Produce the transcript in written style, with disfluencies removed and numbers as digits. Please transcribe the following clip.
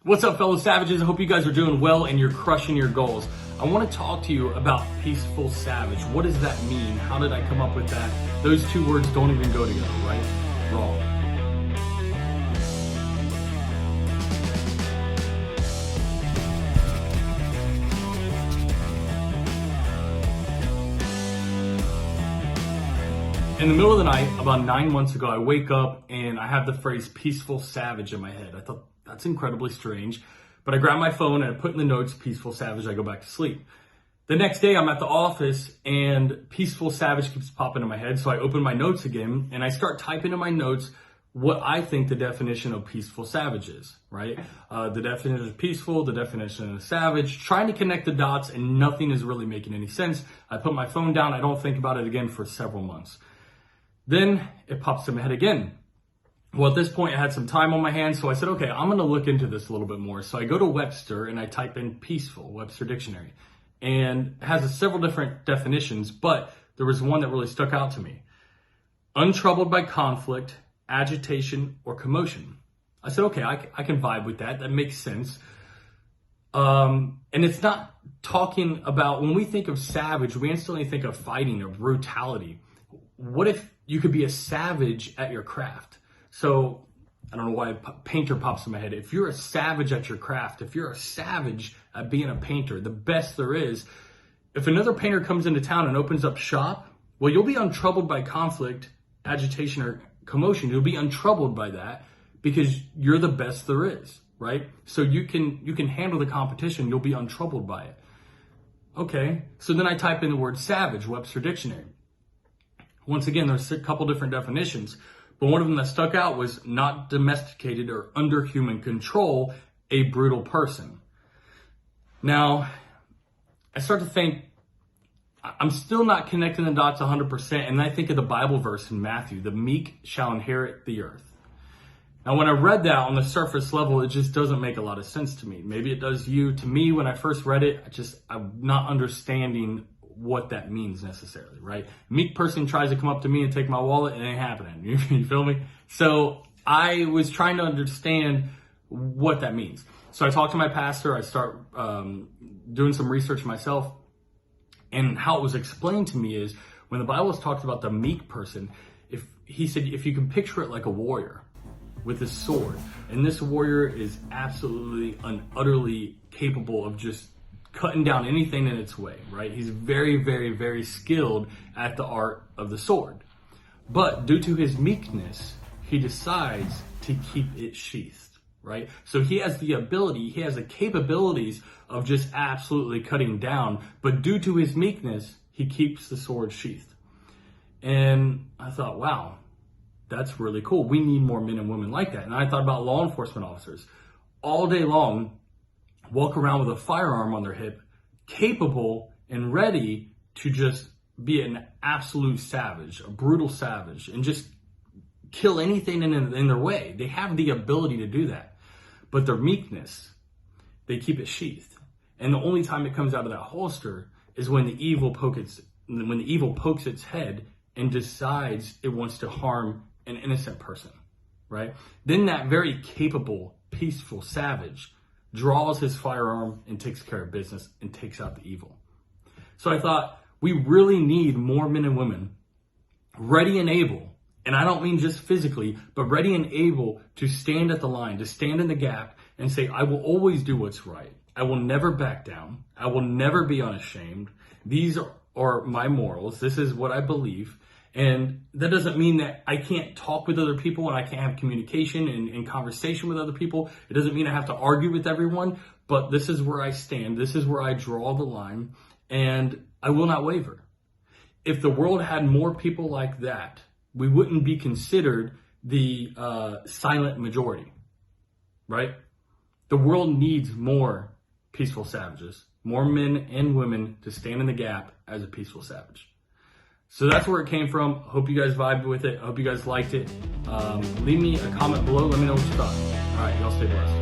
What's up, fellow savages? I hope you guys are doing well and you're crushing your goals. I want to talk to you about peaceful savage. What does that mean? How did I come up with that? Those two words don't even go together, right? Wrong. In the middle of the night, about 9 months ago, I wake up and I have the phrase peaceful savage in my head. I thought, that's incredibly strange. But I grab my phone and I put in the notes, peaceful savage, I go back to sleep. The next day I'm at the office and peaceful savage keeps popping in my head. So I open my notes again and I start typing in my notes what I think the definition of peaceful savage is, right? The definition of peaceful, the definition of savage, trying to connect the dots, and nothing is really making any sense. I put my phone down, I don't think about it again for several months. Then it pops in my head again. Well, at this point, I had some time on my hands, so I said, okay, I'm going to look into this a little bit more. So I go to Webster and I type in peaceful, Webster Dictionary, and it has several different definitions, but there was one that really stuck out to me. Untroubled by conflict, agitation, or commotion. I said, okay, I can vibe with that. That makes sense. And it's not talking about, when we think of savage, we instantly think of fighting or brutality. What if you could be a savage at your craft? So I don't know why painter pops in my head. If you're a savage at your craft, if you're a savage at being a painter, the best there is, if another painter comes into town and opens up shop, well, you'll be untroubled by conflict, agitation, or commotion. You'll be untroubled by that because you're the best there is, right? So you can handle the competition. You'll be untroubled by it. Okay, so then I type in the word savage, Webster Dictionary. Once again, there's a couple different definitions, but one of them that stuck out was not domesticated or under human control, a brutal person. Now, I start to think, I'm still not connecting the dots 100%, and I think of the Bible verse in Matthew, the meek shall inherit the earth. Now, when I read that on the surface level, it just doesn't make a lot of sense to me. Maybe it does you. To me, when I first read it, I'm not understanding what that means necessarily, right? Meek person tries to come up to me and take my wallet, it ain't happening. You feel me? So I was trying to understand what that means. So I talked to my pastor, I start doing some research myself, and how it was explained to me is when the Bible talks about the meek person, if you can picture it like a warrior with a sword, and this warrior is absolutely and utterly capable of just cutting down anything in its way, right? He's very, very, very skilled at the art of the sword. But due to his meekness, he decides to keep it sheathed, right? So he has the ability, he has the capabilities of just absolutely cutting down, but due to his meekness, he keeps the sword sheathed. And I thought, wow, that's really cool. We need more men and women like that. And I thought about law enforcement officers. All day long, walk around with a firearm on their hip, capable and ready to just be an absolute savage, a brutal savage, and just kill anything in their way. They have the ability to do that. But their meekness, they keep it sheathed. And the only time it comes out of that holster is when the evil pokes its head and decides it wants to harm an innocent person, right? Then that very capable, peaceful savage draws his firearm and takes care of business and takes out the evil. So I thought, we really need more men and women ready and able, and I don't mean just physically, but ready and able to stand at the line, to stand in the gap and say, I will always do what's right. I will never back down. I will never be unashamed. These are my morals. This is what I believe. And that doesn't mean that I can't talk with other people and I can't have communication and conversation with other people. It doesn't mean I have to argue with everyone, but this is where I stand. This is where I draw the line, and I will not waver. If the world had more people like that, we wouldn't be considered the silent majority, right? The world needs more peaceful savages, more men and women to stand in the gap as a peaceful savage. So that's where it came from. Hope you guys vibed with it. I hope you guys liked it. Leave me a comment below. Let me know what you thought. All right, y'all stay blessed.